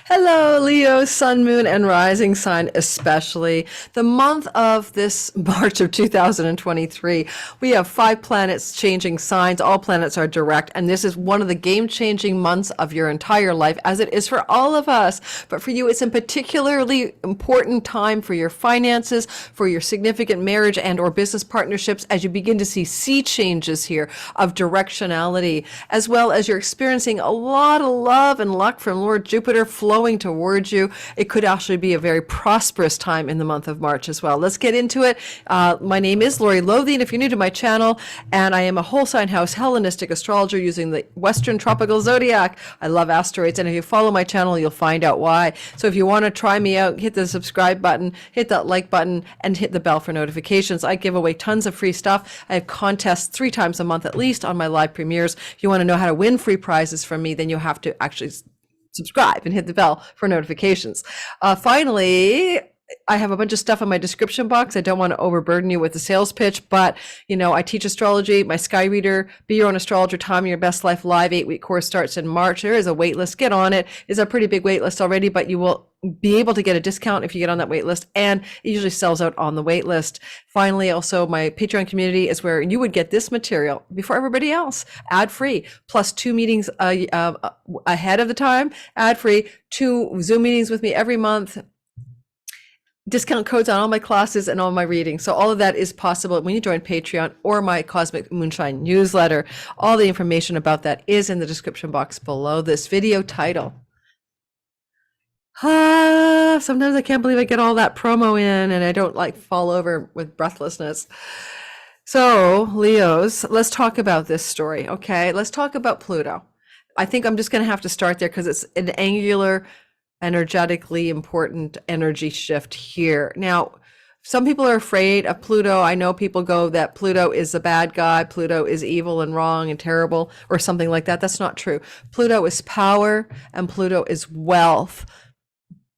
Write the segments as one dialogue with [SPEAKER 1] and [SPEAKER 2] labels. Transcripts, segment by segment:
[SPEAKER 1] Hello, Leo, sun, moon, and rising sign, especially. The month of this March of 2023, we have 5 planets changing signs. All planets are direct, and this is one of the game-changing months of your entire life, as it is for all of us. But for you, it's a particularly important time for your finances, for your significant marriage and or business partnerships, as you begin to see sea changes here of directionality, as well as you're experiencing a lot of love and luck from Lord Jupiter flowing towards you. It could actually be a very prosperous time in the month of March as well. Let's get into it. My name is Lori Lothian, if you're new to my channel, and I am a whole sign house Hellenistic astrologer using the Western tropical zodiac. I love asteroids, and if you follow my channel, you'll find out why. So if you want to try me out, hit the subscribe button, hit that like button, and hit the bell for notifications. I give away tons of free stuff. I have contests 3 times a month at least on my live premieres. If you want to know how to win free prizes from me, then you have to actually subscribe and hit the bell for notifications. Finally, I have a bunch of stuff in my description box. I don't want to overburden you with the sales pitch, but I teach astrology. My Sky Reader, Be Your Own Astrologer, Time Your Best Life live 8-week course starts in March. There is a wait list. Get on it. It's a pretty big wait list already, but you will be able to get a discount if you get on that wait list, and it usually sells out on the wait list. Finally, also my Patreon community is where you would get this material before everybody else, ad free, plus 2 meetings ahead of the time, ad free, 2 Zoom meetings with me every month, discount codes on all my classes and all my readings. So all of that is possible when you join Patreon or my Cosmic Moonshine newsletter. All the information about that is in the description box below this video title. Sometimes I can't believe I get all that promo in and I don't fall over with breathlessness. So, Leos, let's talk about this story, okay? Let's talk about Pluto. I think I'm just going to have to start there because it's an angular, energetically important energy shift here. Now, some people are afraid of Pluto. I know people go that Pluto is a bad guy, Pluto is evil and wrong and terrible, or something like that. That's not true. Pluto is power and Pluto is wealth.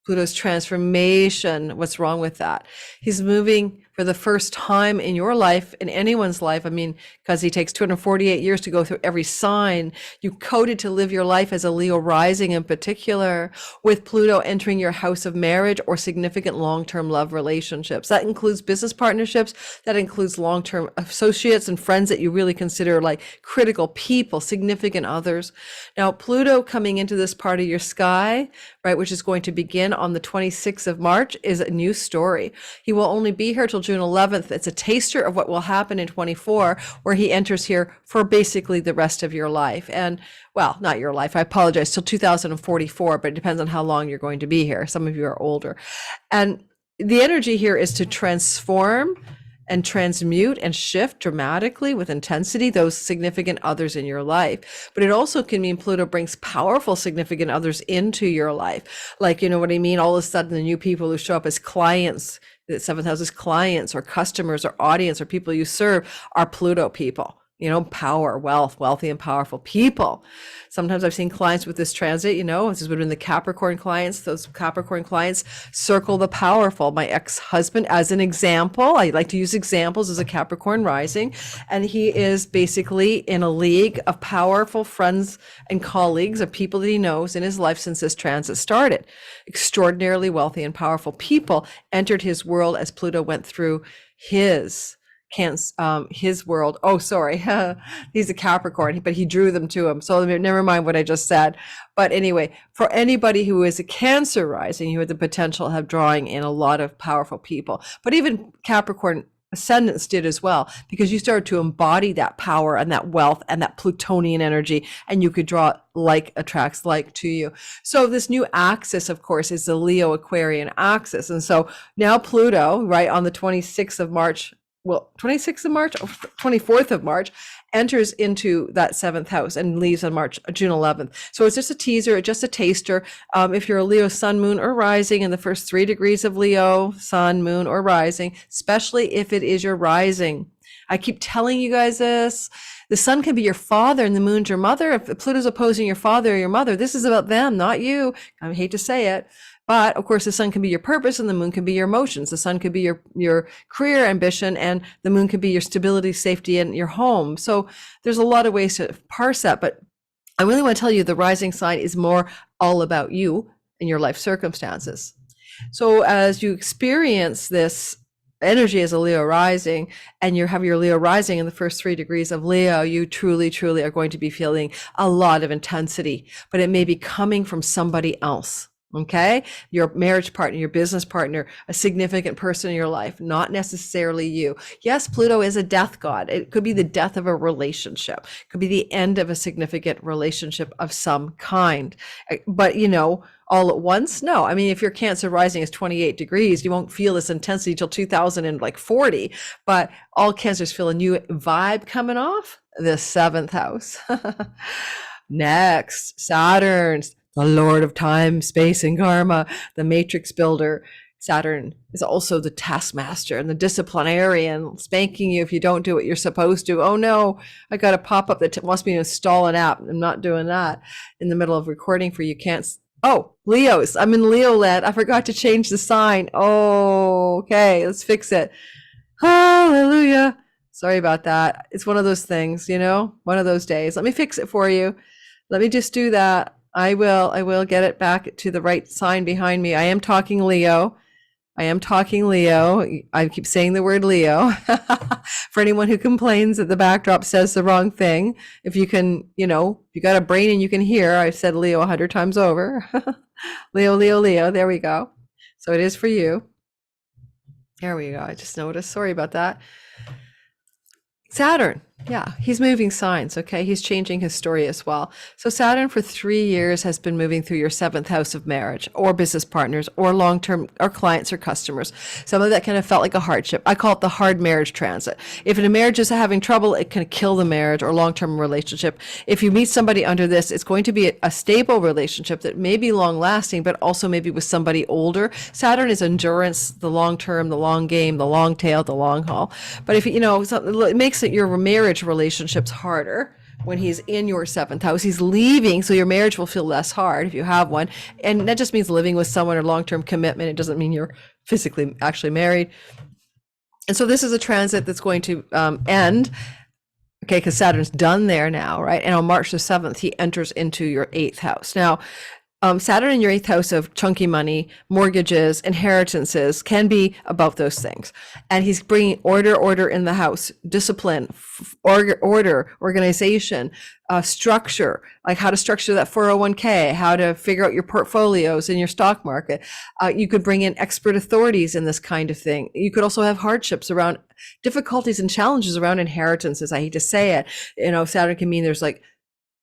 [SPEAKER 1] Pluto's transformation. What's wrong with that? He's moving for the first time in your life, in anyone's life. I mean, because he takes 248 years to go through every sign. You coded to live your life as a Leo rising in particular, with Pluto entering your house of marriage or significant long-term love relationships. That includes business partnerships. That includes long-term associates and friends that you really consider like critical people, significant others. Now, Pluto coming into this part of your sky, right, which is going to begin on the 26th of March, is a new story. He will only be here till June 11th. It's a taster of what will happen in 24, where he enters here for basically the rest of your life. And, well, not your life, I apologize, till 2044, but it depends on how long you're going to be here. Some of you are older. And the energy here is to transform and transmute and shift dramatically with intensity those significant others in your life. But it also can mean Pluto brings powerful significant others into your life. Like, you know what I mean? All of a sudden, the new people who show up as clients, the 7th house is clients or customers or audience or people you serve, are Pluto people. Power, wealth, wealthy and powerful people. Sometimes I've seen clients with this transit, this has been the Capricorn clients. Those Capricorn clients circle the powerful. My ex-husband, as an example, I like to use examples as a Capricorn rising, and he is basically in a league of powerful friends and colleagues of people that he knows in his life since this transit started. Extraordinarily wealthy and powerful people entered his world as Pluto went through his world. Oh, sorry. He's a Capricorn, but he drew them to him. So never mind what I just said. But anyway, for anybody who is a Cancer rising, you have the potential of drawing in a lot of powerful people. But even Capricorn ascendants did as well, because you started to embody that power and that wealth and that Plutonian energy, and you could draw like attracts like to you. So this new axis, of course, is the Leo Aquarian axis. And so now Pluto, right, on the 26th of March, 26th of March, 24th of March, enters into that 7th house and leaves on June 11th. So it's just a teaser, just a taster. If you're a Leo sun, moon, or rising in the first 3 degrees of Leo, sun, moon, or rising, especially if it is your rising. I keep telling you guys this. The sun can be your father and the moon's your mother. If Pluto's opposing your father or your mother, this is about them, not you. I hate to say it. But of course, the sun can be your purpose and the moon can be your emotions. The sun could be your career ambition and the moon could be your stability, safety, and your home. So there's a lot of ways to parse that. But I really want to tell you the rising sign is more all about you in your life circumstances. So as you experience this energy as a Leo rising, and you have your Leo rising in the first 3 degrees of Leo, you truly, truly are going to be feeling a lot of intensity, but it may be coming from somebody else. Okay, your marriage partner, your business partner, a significant person in your life, not necessarily you. Yes, Pluto is a death god. It could be the death of a relationship, it could be the end of a significant relationship of some kind. But all at once, no. I mean, if your Cancer rising is 28 degrees, you won't feel this intensity till 2040. But all Cancers feel a new vibe coming off the 7th house. Next, Saturn, the Lord of time, space, and karma, the matrix builder. Saturn is also the taskmaster and the disciplinarian, spanking you if you don't do what you're supposed to. Oh no, I got a pop-up that wants me to install an app. I'm not doing that in the middle of recording for you. Can't. Oh, Leos. I'm in Leo land. I forgot to change the sign. Oh, okay. Let's fix it. Hallelujah. Sorry about that. It's one of those things, one of those days. Let me fix it for you. Let me just do that. I will get it back to the right sign behind me. I am talking Leo. I keep saying the word Leo. For anyone who complains that the backdrop says the wrong thing, if you can, if you got a brain and you can hear, I've said Leo 100 times over. Leo, Leo, Leo. There we go. So it is for you. There we go. I just noticed. Sorry about that. Saturn. Yeah, he's moving signs, okay? He's changing his story as well. So Saturn for 3 years has been moving through your 7th house of marriage or business partners or long-term or clients or customers. Some of that kind of felt like a hardship. I call it the hard marriage transit. If a marriage is having trouble, it can kill the marriage or long-term relationship. If you meet somebody under this, it's going to be a stable relationship that may be long-lasting, but also maybe with somebody older. Saturn is endurance, the long-term, the long game, the long tail, the long haul. But if it makes it your marriage relationships harder when he's in your 7th house. He's leaving, so your marriage will feel less hard if you have one. And that just means living with someone or long-term commitment. It doesn't mean you're physically actually married. And so this is a transit that's going to end, okay, because Saturn's done there now, right? And on March the 7th, he enters into your 8th house. Now, Saturn in your 8th house of chunky money, mortgages, inheritances can be about those things. And he's bringing order in the house, discipline, order, organization, structure, like how to structure that 401k, how to figure out your portfolios in your stock market. You could bring in expert authorities in this kind of thing. You could also have hardships around difficulties and challenges around inheritances. I hate to say it. Saturn can mean there's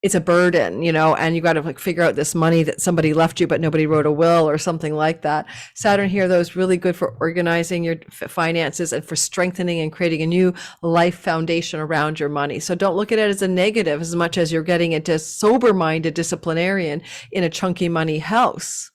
[SPEAKER 1] it's a burden, and you got to figure out this money that somebody left you, but nobody wrote a will or something like that. Saturn here, though, is really good for organizing your finances and for strengthening and creating a new life foundation around your money. So don't look at it as a negative as much as you're getting into sober-minded disciplinarian in a chunky money house.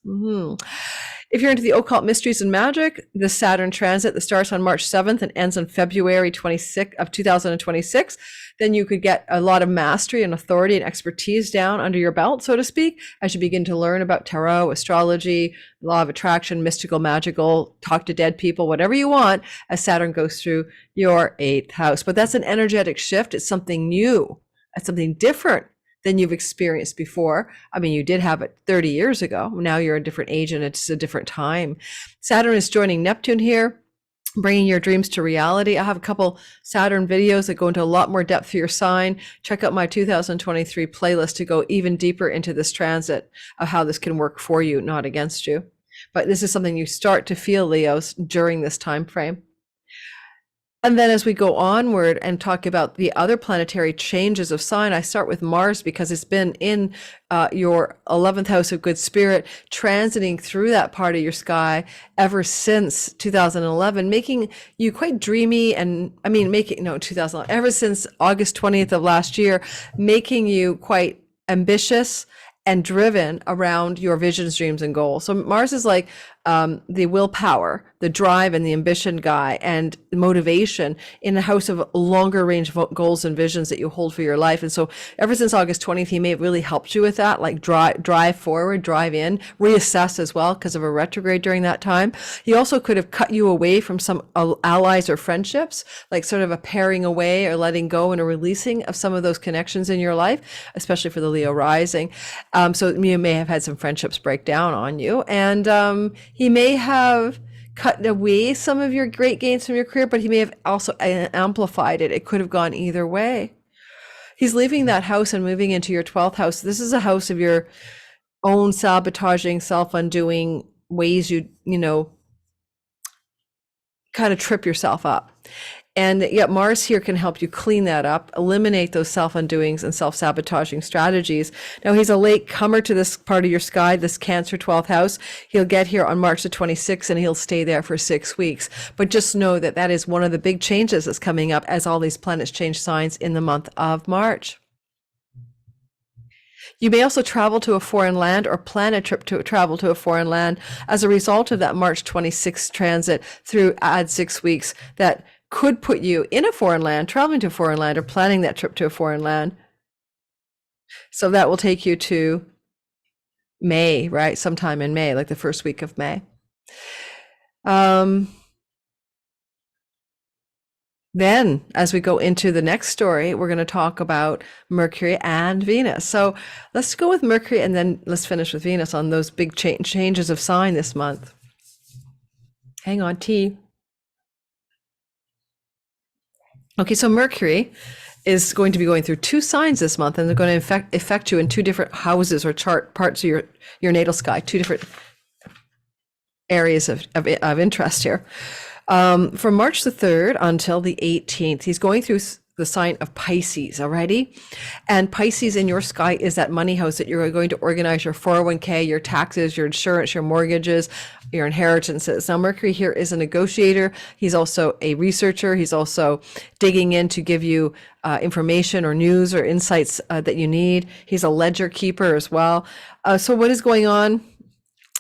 [SPEAKER 1] If you're into the occult mysteries and magic, the Saturn transit that starts on March 7th and ends on February 26th of 2026, then you could get a lot of mastery and authority and expertise down under your belt, so to speak, as you begin to learn about tarot, astrology, law of attraction, mystical, magical, talk to dead people, whatever you want, as Saturn goes through your 8th house. But that's an energetic shift. It's something new. It's something different than you've experienced before. I mean, you did have it 30 years ago. Now you're a different age and it's a different time. Saturn is joining Neptune here, bringing your dreams to reality. I have a couple Saturn videos that go into a lot more depth for your sign. Check out my 2023 playlist to go even deeper into this transit of how this can work for you, not against you. But this is something you start to feel, Leos, during this time frame. And then as we go onward and talk about the other planetary changes of sign, I start with Mars because it's been in your 11th house of good spirit, transiting through that part of your sky ever since 2011, making you quite dreamy and, 2011, ever since August 20th of last year, making you quite ambitious and driven around your visions, dreams, and goals. So Mars is like the willpower, the drive, and the ambition guy, and motivation in the house of longer range goals and visions that you hold for your life. And so ever since August 20th, he may have really helped you with that, like drive forward, drive in, reassess as well because of a retrograde during that time. He also could have cut you away from some allies or friendships, like sort of a paring away or letting go and a releasing of some of those connections in your life, especially for the Leo rising. So you may have had some friendships break down on you. And he may have cut away some of your great gains from your career, but he may have also amplified it. It could have gone either way. He's leaving that house and moving into your 12th house. This is a house of your own sabotaging, self-undoing ways you kind of trip yourself up. And yet Mars here can help you clean that up, eliminate those self-undoings and self-sabotaging strategies. Now, he's a late comer to this part of your sky, this Cancer 12th house. He'll get here on March the 26th and he'll stay there for 6 weeks. But just know that that is one of the big changes that's coming up as all these planets change signs in the month of March. You may also travel to a foreign land or plan a trip to travel to a foreign land as a result of that March 26th transit through add 6 weeks that could put you in a foreign land, traveling to a foreign land, or planning that trip to a foreign land. So that will take you to May, right? Sometime in May, like the first week of May. Then, as we go into the next story, we're going to talk about Mercury and Venus. So let's go with Mercury and then let's finish with Venus on those big changes of sign this month. Hang on, T. Okay, so Mercury is going to be going through 2 signs this month, and they're going to affect you in 2 different houses or parts of your natal sky, 2 different areas of interest here. From March the 3rd until the 18th, he's going through the sign of Pisces already. And Pisces in your sky is that money house that you're going to organize your 401k, your taxes, your insurance, your mortgages, your inheritances. Now, Mercury here is a negotiator. He's also a researcher. He's also digging in to give you information or news or insights that you need. He's a ledger keeper as well. So what is going on?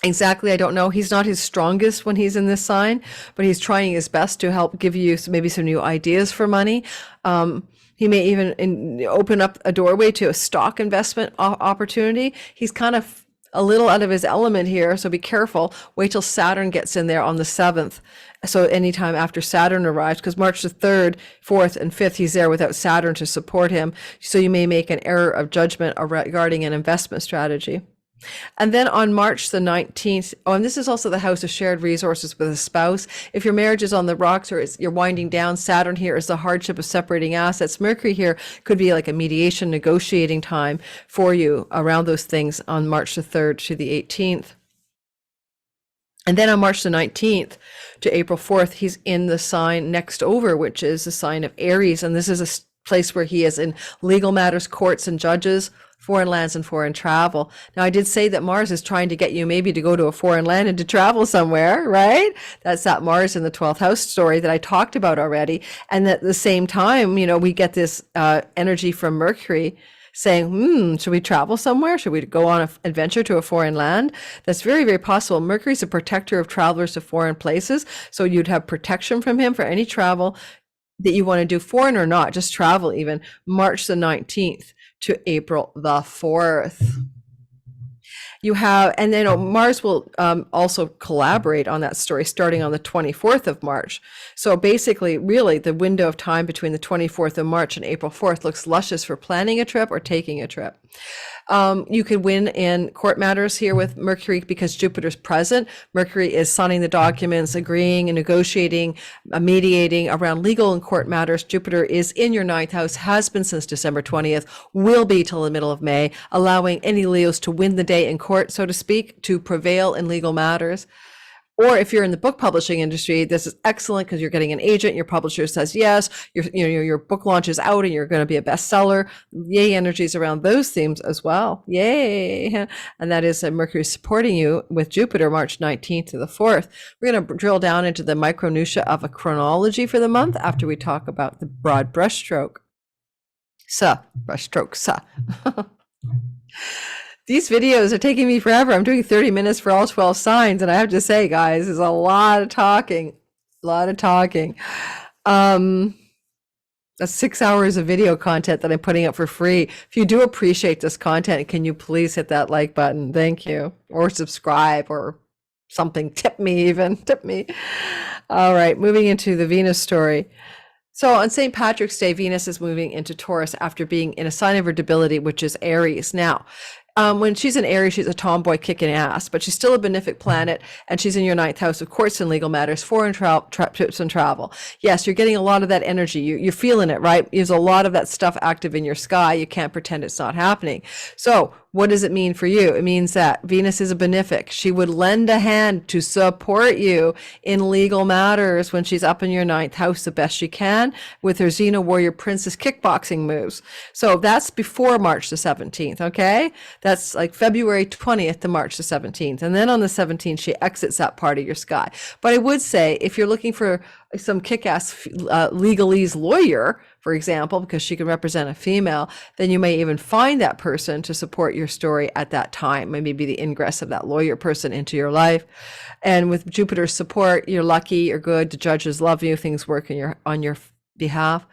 [SPEAKER 1] Exactly, I don't know. He's not his strongest when he's in this sign, but he's trying his best to help give you maybe some new ideas for money. He may even open up a doorway to a stock investment opportunity. He's kind of a little out of his element here, so be careful. Wait till Saturn gets in there on the 7th. So anytime after Saturn arrives, because March the 3rd, 4th, and 5th, he's there without Saturn to support him. So you may make an error of judgment regarding an investment strategy. And then on March the 19th, and this is also the house of shared resources with a spouse. If your marriage is on the rocks or you're winding down, Saturn here is the hardship of separating assets. Mercury here could be like a mediation, negotiating time for you around those things on March the 3rd to the 18th. And then on March the 19th to April 4th, he's in the sign next over, which is the sign of Aries. And this is a place where he is in legal matters, courts and judges, foreign lands and foreign travel. Now, I did say that Mars is trying to get you maybe to go to a foreign land and to travel somewhere, right? That's that Mars in the 12th house story that I talked about already. And at the same time, we get this energy from Mercury saying, should we travel somewhere? Should we go on an adventure to a foreign land? That's very, very possible. Mercury's a protector of travelers to foreign places. So you'd have protection from him for any travel that you want to do, foreign or not, just travel even, March the 19th to April the 4th. You have, and then Mars will also collaborate on that story starting on the 24th of March. So basically, really, the window of time between the 24th of March and April 4th looks luscious for planning a trip or taking a trip. You could win in court matters here with Mercury because Jupiter's present. Mercury is signing the documents, agreeing and negotiating, mediating around legal and court matters. Jupiter is in your 9th house, has been since December 20th, will be till the middle of May, allowing any Leos to win the day in court, so to speak, to prevail in legal matters. Or if you're in the book publishing industry, this is excellent because you're getting an agent, your publisher says yes, your book launch is out and you're going to be a bestseller. Yay, energies around those themes as well. Yay. And that is Mercury supporting you with Jupiter March 19th to the 4th. We're going to drill down into the micronucleus of a chronology for the month after we talk about the broad brushstroke. Brushstroke. These videos are taking me forever. I'm doing 30 minutes for all 12 signs. And I have to say, guys, there's a lot of talking. A lot of talking. That's 6 hours of video content that I'm putting up for free. If you do appreciate this content, can you please hit that like button? Thank you. Or subscribe or something. Tip me even. Tip me. All right, moving into the Venus story. So on St. Patrick's Day, Venus is moving into Taurus after being in a sign of her debility, which is Aries. Now, when she's in Aries, she's a tomboy kicking ass, but she's still a benefic planet, and she's in your ninth house of courts and legal matters, foreign trips and travel. Yes, you're getting a lot of that energy. You're feeling it, right? There's a lot of that stuff active in your sky. You can't pretend it's not happening. So what does it mean for you? It means that Venus is a benefic. She would lend a hand to support you in legal matters when she's up in your ninth house the best she can with her Xena Warrior Princess kickboxing moves. So that's before March the 17th, okay? That's like February 20th to March the 17th. And then on the 17th, she exits that part of your sky. But I would say if you're looking for some kick-ass legalese lawyer, for example, because she can represent a female, then you may even find that person to support your story at that time. Maybe be the ingress of that lawyer person into your life. And with Jupiter's support, you're lucky, you're good, the judges love you, things work on your behalf.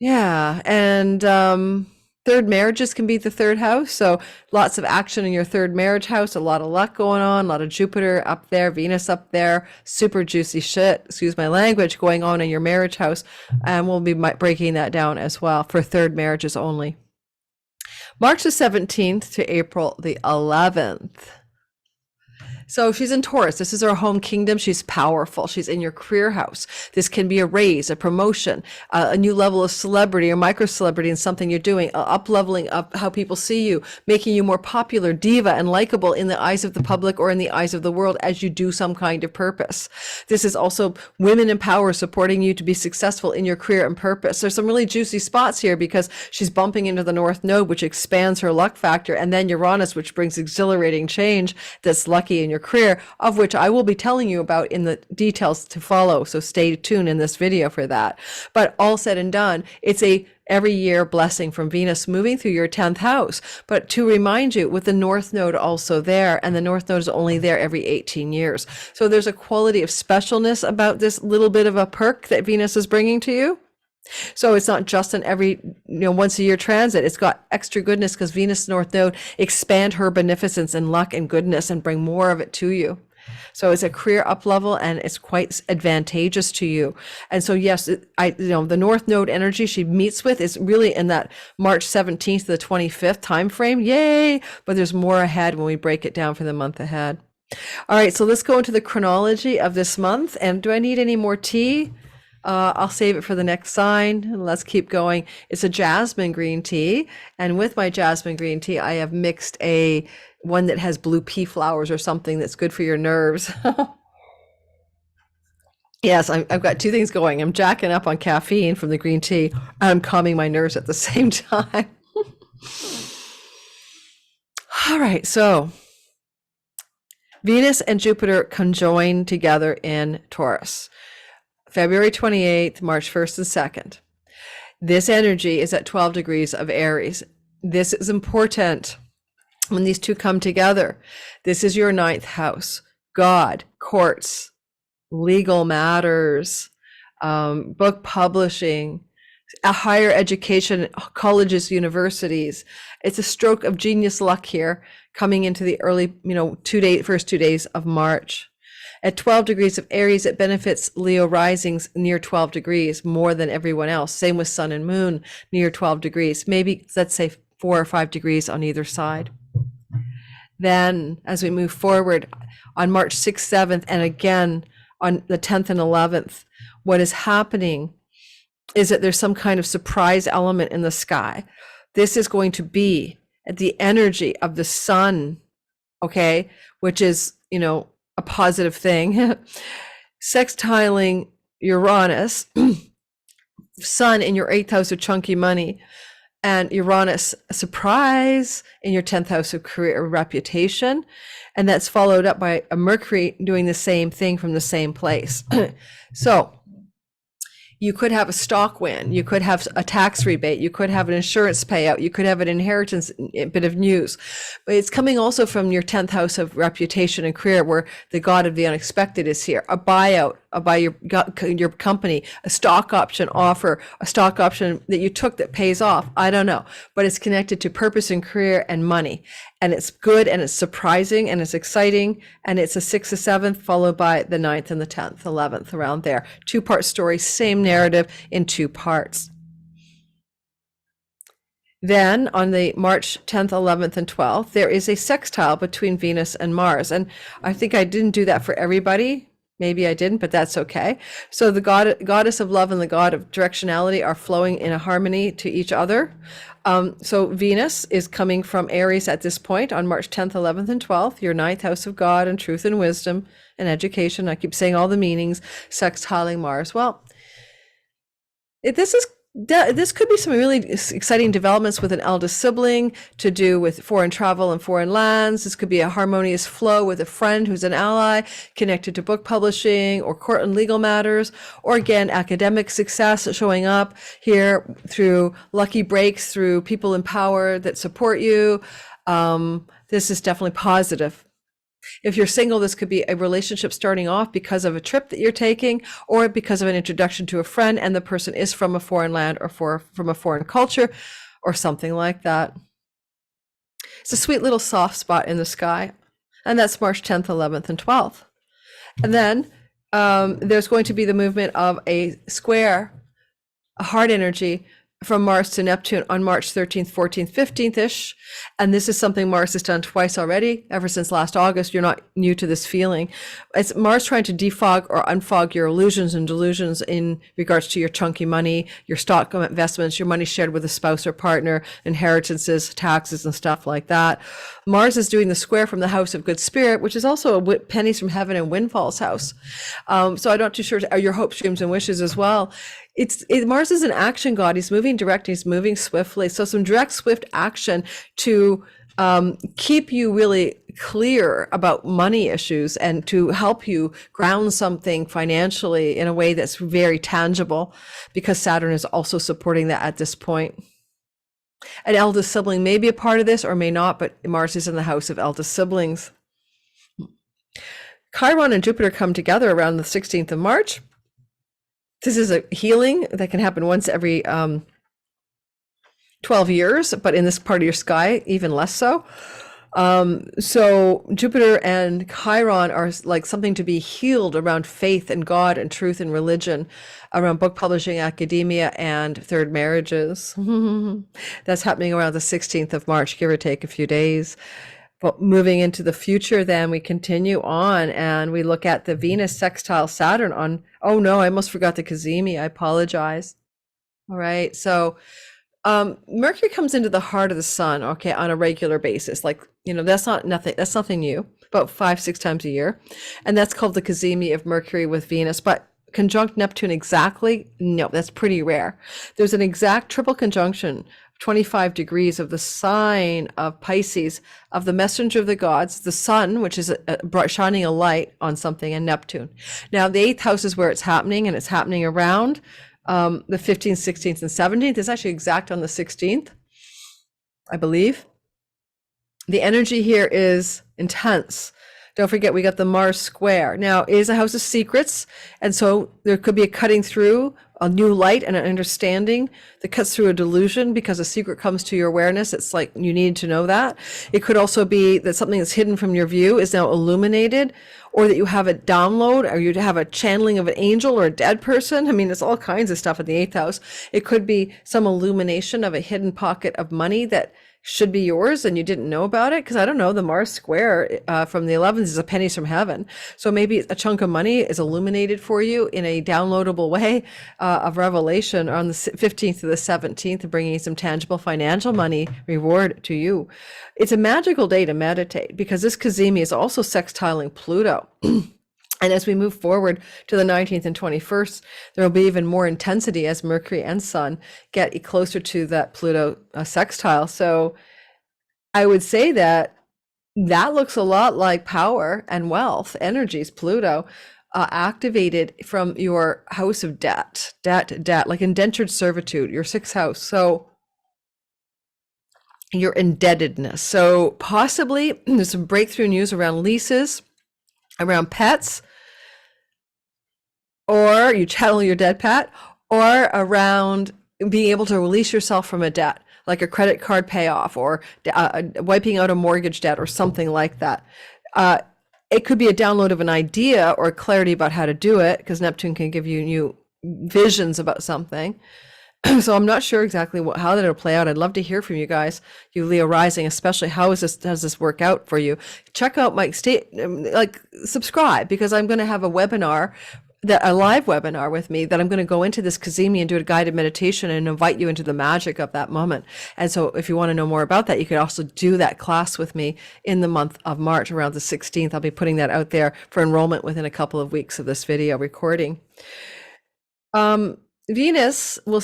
[SPEAKER 1] Yeah, and third marriages can be the third house. So lots of action in your third marriage house, a lot of luck going on, a lot of Jupiter up there, Venus up there, super juicy shit, excuse my language, going on in your marriage house. And we'll be breaking that down as well for third marriages only. March the 17th to April the 11th. So she's in Taurus. This is her home kingdom. She's powerful. She's in your career house. This can be a raise, a promotion, a new level of celebrity or micro celebrity in something you're doing, up leveling up how people see you, making you more popular, diva, and likable in the eyes of the public or in the eyes of the world as you do some kind of purpose. This is also women in power supporting you to be successful in your career and purpose. There's some really juicy spots here because she's bumping into the North Node, which expands her luck factor, and then Uranus, which brings exhilarating change that's lucky in your career, of which I will be telling you about in the details to follow. So stay tuned in this video for that. But all said and done, it's a every year blessing from Venus moving through your 10th house. But to remind you, with the North Node also there, and the North Node is only there every 18 years. So there's a quality of specialness about this little bit of a perk that Venus is bringing to you. So it's not just an every, once a year transit. It's got extra goodness because Venus North Node expand her beneficence and luck and goodness and bring more of it to you. So it's a career up level and it's quite advantageous to you. And so, yes, the North Node energy she meets with is really in that March 17th to the 25th time frame. Yay! But there's more ahead when we break it down for the month ahead. All right, so let's go into the chronology of this month. And do I need any more tea? I'll save it for the next sign. Let's keep going. It's a jasmine green tea. And with my jasmine green tea, I have mixed one that has blue pea flowers or something that's good for your nerves. Yes, I've got two things going. I'm jacking up on caffeine from the green tea, and I'm calming my nerves at the same time. All right, so Venus and Jupiter conjoin together in Taurus. February 28th, March 1st and 2nd. This energy is at 12 degrees of Aries. This is important when these two come together. This is your ninth house. God, courts, legal matters, book publishing, a higher education, colleges, universities. It's a stroke of genius luck here coming into the early, first 2 days of March. At 12 degrees of Aries, it benefits Leo risings near 12 degrees more than everyone else. Same with Sun and Moon near 12 degrees, maybe let's say 4 or 5 degrees on either side. Then as we move forward on March 6th, 7th, and again on the 10th and 11th, what is happening is that there's some kind of surprise element in the sky. This is going to be the energy of the sun, okay, which is, a positive thing, sextiling Uranus, Sun in your 8th house of chunky money, and Uranus, a surprise, in your 10th house of career or reputation. And that's followed up by a Mercury doing the same thing from the same place. So You could have a stock win. You could have a tax rebate. You could have an insurance payout. You could have an inheritance bit of news. But it's coming also from your 10th house of reputation and career, where the god of the unexpected is here. A buyout by your company, a stock option offer, a stock option that you took that pays off. I don't know, but it's connected to purpose and career and money. And it's good, and it's surprising, and it's exciting, and it's a 6th, a 7th, followed by the 9th and the 10th, 11th, around there. Two-part story, same narrative in two parts. Then on the March 10th, 11th, and 12th, there is a sextile between Venus and Mars. And I think I didn't do that for everybody. Maybe I didn't, but that's okay. So the goddess of love and the god of directionality are flowing in a harmony to each other. So Venus is coming from Aries at this point on March 10th, 11th, and 12th, your 9th house of God and truth and wisdom and education. I keep saying all the meanings, sextiling Mars. Well, this could be some really exciting developments with an eldest sibling to do with foreign travel and foreign lands. This could be a harmonious flow with a friend who's an ally connected to book publishing or court and legal matters, or again, academic success showing up here through lucky breaks, through people in power that support you. This is definitely positive. If you're single, this could be a relationship starting off because of a trip that you're taking, or because of an introduction to a friend, and the person is from a foreign land or from a foreign culture or something like that. It's a sweet little soft spot in the sky. And that's March 10th, 11th, and 12th. And then there's going to be the movement of a square, a hard energy from Mars to Neptune on March 13th, 14th, 15th-ish. And this is something Mars has done twice already, ever since last August. You're not new to this feeling. It's Mars trying to defog or unfog your illusions and delusions in regards to your chunky money, your stock investments, your money shared with a spouse or partner, inheritances, taxes, and stuff like that. Mars is doing the square from the house of good spirit, which is also a pennies from heaven and windfalls house. So I'm not too sure are your hopes, dreams, and wishes as well. Mars is an action god. He's moving direct. He's moving swiftly. So some direct, swift action to keep you really clear about money issues and to help you ground something financially in a way that's very tangible, because Saturn is also supporting that at this point. An eldest sibling may be a part of this or may not, but Mars is in the house of eldest siblings. Chiron and Jupiter come together around the 16th of March. This is a healing that can happen once every 12 years, but in this part of your sky, even less so. So Jupiter and Chiron are like something to be healed around faith and God and truth and religion, around book publishing, academia, and third marriages. That's happening around the 16th of March, give or take a few days. But moving into the future, then we continue on and we look at the Venus sextile Saturn on, oh no, I almost forgot the Cazimi. I apologize. All right. So Mercury comes into the heart of the sun, okay, on a regular basis. Like, that's nothing new, about 5-6 times a year. And that's called the Cazimi of Mercury with Venus. But conjunct Neptune exactly, no, that's pretty rare. There's an exact triple conjunction, 25 degrees of the sign of Pisces, of the messenger of the gods, the sun, which is shining a light on something, and Neptune. Now, the 8th house is where it's happening, and it's happening around the 15th, 16th, and 17th. It's actually exact on the 16th, I believe. The energy here is intense. Don't forget, we got the Mars square. Now, it is a house of secrets, and so there could be a cutting through, a new light and an understanding that cuts through a delusion because a secret comes to your awareness. It's like you need to know that. It could also be that something that's hidden from your view is now illuminated, or that you have a download, or you have a channeling of an angel or a dead person. I mean, it's all kinds of stuff in the 8th house. It could be some illumination of a hidden pocket of money that should be yours and you didn't know about it, because I don't know, the Mars square from the 11th is a pennies from heaven. So maybe a chunk of money is illuminated for you in a downloadable way of revelation on the 15th to the 17th, bringing some tangible financial money reward to you. It's a magical day to meditate, because this Cazimi is also sextiling Pluto. And as we move forward to the 19th and 21st, there will be even more intensity as Mercury and Sun get closer to that Pluto sextile. So I would say that looks a lot like power and wealth energies, Pluto. activated from your house of debt, like indentured servitude, your sixth house. So your indebtedness. So possibly there's some breakthrough news around leases, around pets, or you channel your dead pet, or around being able to release yourself from a debt, like a credit card payoff or wiping out a mortgage debt or something like that. It could be a download of an idea or clarity about how to do it, because Neptune can give you new visions about something. So I'm not sure exactly how that'll play out. I'd love to hear from you guys, you Leo rising, especially does this work out for you? Check out my subscribe, because I'm going to have a webinar, a live webinar with me, that I'm going to go into this Kazemi and do a guided meditation and invite you into the magic of that moment. And so if you want to know more about that, you could also do that class with me in the month of March around the 16th. I'll be putting that out there for enrollment within a couple of weeks of this video recording. Venus will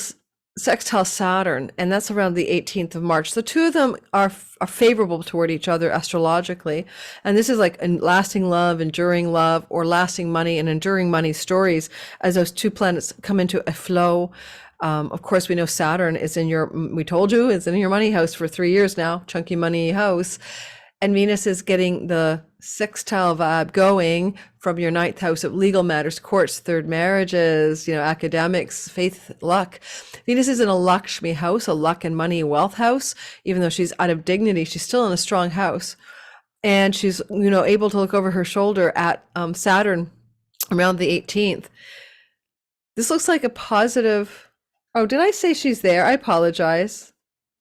[SPEAKER 1] sextile Saturn, and that's around the 18th of March. The two of them are favorable toward each other astrologically, and this is like lasting love, enduring love, or lasting money and enduring money stories as those two planets come into a flow. Of course, we know Saturn is in we told you, is in your money house for 3 years now, chunky money house. And Venus is getting the sextile vibe going from your ninth house of legal matters, courts, third marriages, academics, faith, luck. Venus is in a Lakshmi house, a luck and money wealth house. Even though she's out of dignity, she's still in a strong house. And she's, able to look over her shoulder at Saturn around the 18th. This looks like a positive. Oh, did I say she's there? I apologize.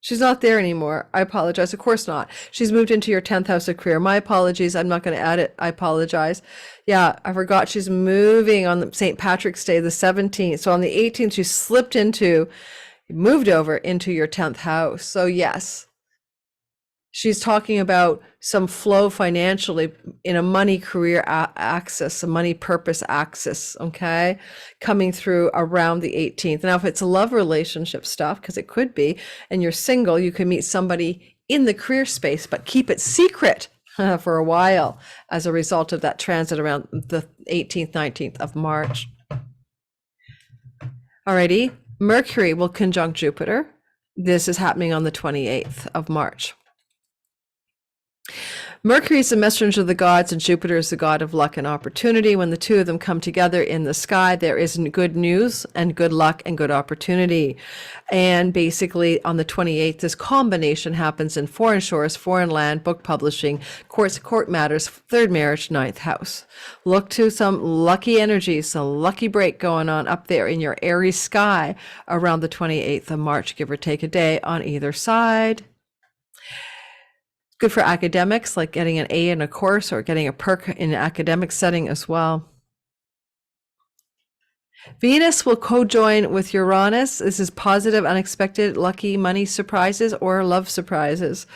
[SPEAKER 1] She's not there anymore. I apologize. Of course not. She's moved into your 10th house of career. My apologies. I'm not going to add it. I apologize. Yeah, I forgot she's moving on St. Patrick's Day, the 17th. So on the 18th, she moved over into your 10th house. So yes, she's talking about some flow financially in a money career axis, a money purpose axis, okay, coming through around the 18th. Now, if it's a love relationship stuff, because it could be, and you're single, you can meet somebody in the career space, but keep it secret for a while as a result of that transit around the 18th, 19th of March. Alrighty, Mercury will conjunct Jupiter. This is happening on the 28th of March. Mercury is the messenger of the gods, and Jupiter is the god of luck and opportunity. When the two of them come together in the sky, there is good news and good luck and good opportunity. And basically on the 28th, this combination happens in foreign shores, foreign land, book publishing, court matters, third marriage, ninth house. Look to some lucky energies, some lucky break going on up there in your Aries sky around the 28th of March, give or take a day on either side. Good for academics, like getting an A in a course or getting a perk in an academic setting as well. Venus will co-join with Uranus. This is positive, unexpected, lucky money surprises or love surprises.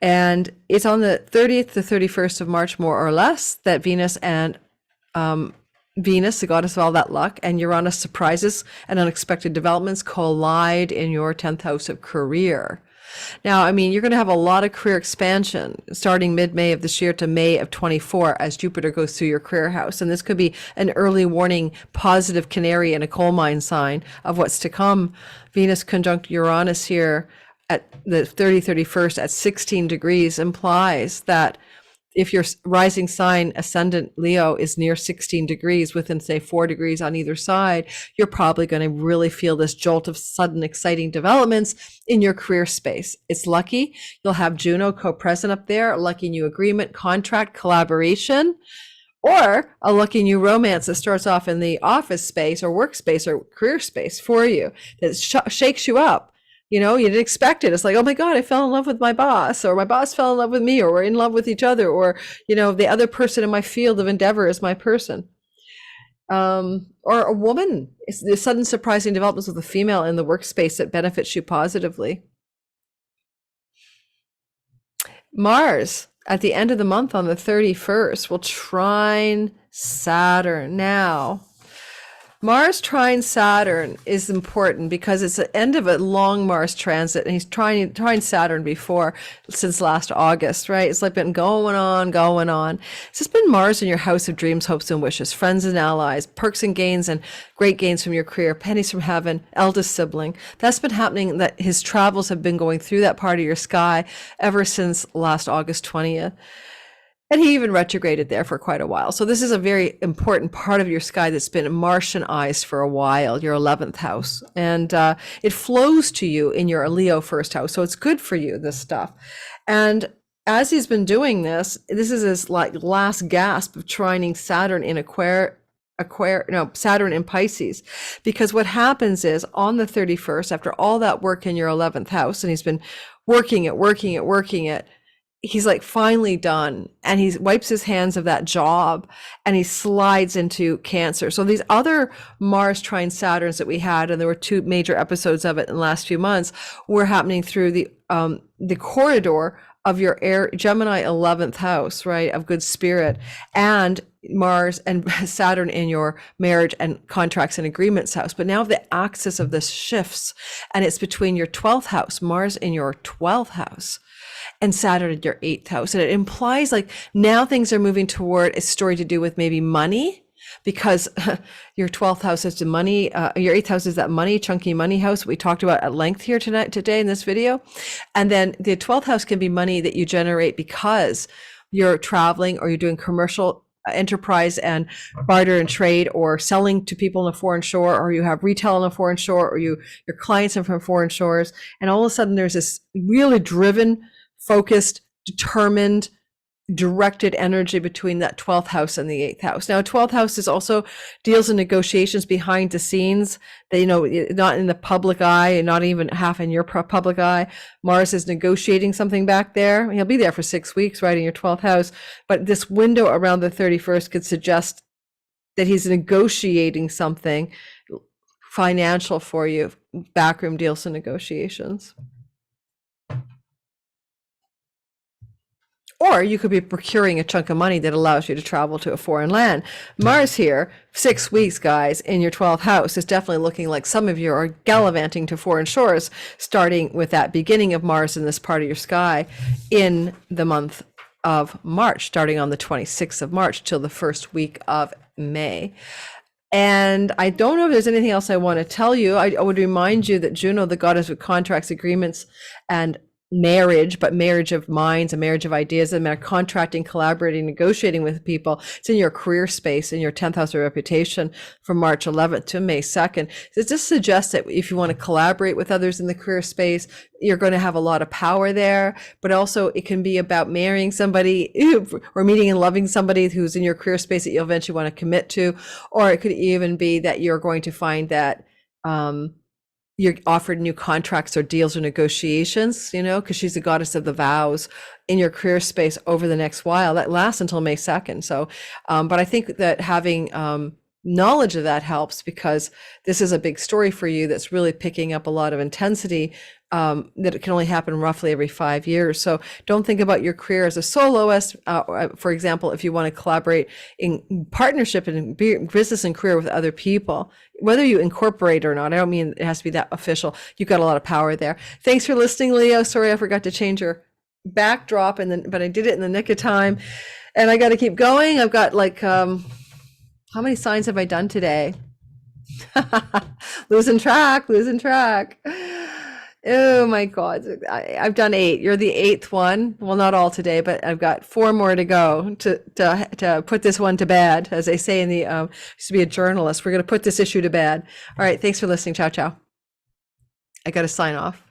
[SPEAKER 1] And it's on the 30th to 31st of March, more or less, that Venus and Venus, the goddess of all that luck, and Uranus surprises and unexpected developments collide in your 10th house of career. Now, you're going to have a lot of career expansion starting mid-May of this year to May of 24 as Jupiter goes through your career house. And this could be an early warning, positive canary in a coal mine sign of what's to come. Venus conjunct Uranus here at the 31st at 16 degrees implies that if your rising sign ascendant Leo is near 16 degrees within, say, 4 degrees on either side, you're probably going to really feel this jolt of sudden exciting developments in your career space. It's lucky. You'll have Juno co-present up there, a lucky new agreement, contract, collaboration, or a lucky new romance that starts off in the office space or workspace or career space for you that shakes you up. You didn't expect it. It's like, oh my God, I fell in love with my boss, or my boss fell in love with me, or we're in love with each other, or, the other person in my field of endeavor is my person. Or a woman. It's the sudden surprising developments with a female in the workspace that benefits you positively. Mars, at the end of the month on the 31st, will trine Saturn. Now, Mars trine Saturn is important because it's the end of a long Mars transit, and he's trying Saturn before since last August, right? It's like been going on, going on. It's just been Mars in your house of dreams, hopes, and wishes, friends and allies, perks and gains, and great gains from your career, pennies from heaven, eldest sibling. That's been happening. That his travels have been going through that part of your sky ever since last August 20th. And he even retrograded there for quite a while. So this is a very important part of your sky that's been Martianized for a while, your 11th house. And it flows to you in your Leo first house. So it's good for you, this stuff. And as he's been doing this is his like last gasp of trining Saturn in Saturn in Pisces. Because what happens is on the 31st, after all that work in your 11th house, and he's been working it, he's like finally done, and he wipes his hands of that job and he slides into Cancer. So these other Mars trine Saturns that we had, and there were 2 major episodes of it in the last few months, were happening through the corridor of your air Gemini 11th house, right, of good spirit, and Mars and Saturn in your marriage and contracts and agreements house. But now the axis of this shifts, and it's between your 12th house, Mars in your 12th house, and Saturn in your 8th house. And it implies like now things are moving toward a story to do with maybe money, because your 12th house is the money, your 8th house is that money, chunky money house we talked about at length here today in this video. And then the 12th house can be money that you generate because you're traveling or you're doing commercial enterprise and barter and trade, or selling to people on a foreign shore, or you have retail on a foreign shore, or your clients are from foreign shores. And all of a sudden there's this really driven, focused, determined, directed energy between that 12th house and the 8th house. Now, 12th house is also deals in negotiations behind the scenes that, not in the public eye, and not even half in your public eye. Mars is negotiating something back there. He'll be there for 6 weeks, right, in your 12th house. But this window around the 31st could suggest that he's negotiating something financial for you, backroom deals and negotiations. Or you could be procuring a chunk of money that allows you to travel to a foreign land. Mars here, 6 weeks, guys, in your 12th house is definitely looking like some of you are gallivanting to foreign shores, starting with that beginning of Mars in this part of your sky in the month of March, starting on the 26th of March till the first week of May. And I don't know if there's anything else I want to tell you. I would remind you that Juno, the goddess of contracts, agreements, and marriage, but marriage of minds, a marriage of ideas, and contracting, collaborating, negotiating with people. It's in your career space, in your 10th house of reputation, from March 11th to May 2nd. It just suggests that if you want to collaborate with others in the career space, you're going to have a lot of power there. But also it can be about marrying somebody or meeting and loving somebody who's in your career space that you'll eventually want to commit to. Or it could even be that you're going to find that you're offered new contracts or deals or negotiations, because she's the goddess of the vows in your career space over the next while. That lasts until May 2nd. So, but I think that having knowledge of that helps, because this is a big story for you that's really picking up a lot of intensity, that it can only happen roughly every 5 years. So don't think about your career as a soloist. For example, if you want to collaborate in partnership and business and career with other people, whether you incorporate or not, I don't mean it has to be that official. You've got a lot of power there. Thanks for listening, Leo. Sorry, I forgot to change your backdrop, but I did it in the nick of time, and I got to keep going. I've got like, how many signs have I done today? Losing track. Oh my God. I've done 8. You're the 8th one. Well, not all today, but I've got 4 more to go to put this one to bed. As they say in the, used to be a journalist, we're going to put this issue to bed. All right. Thanks for listening. Ciao, ciao. I got to sign off.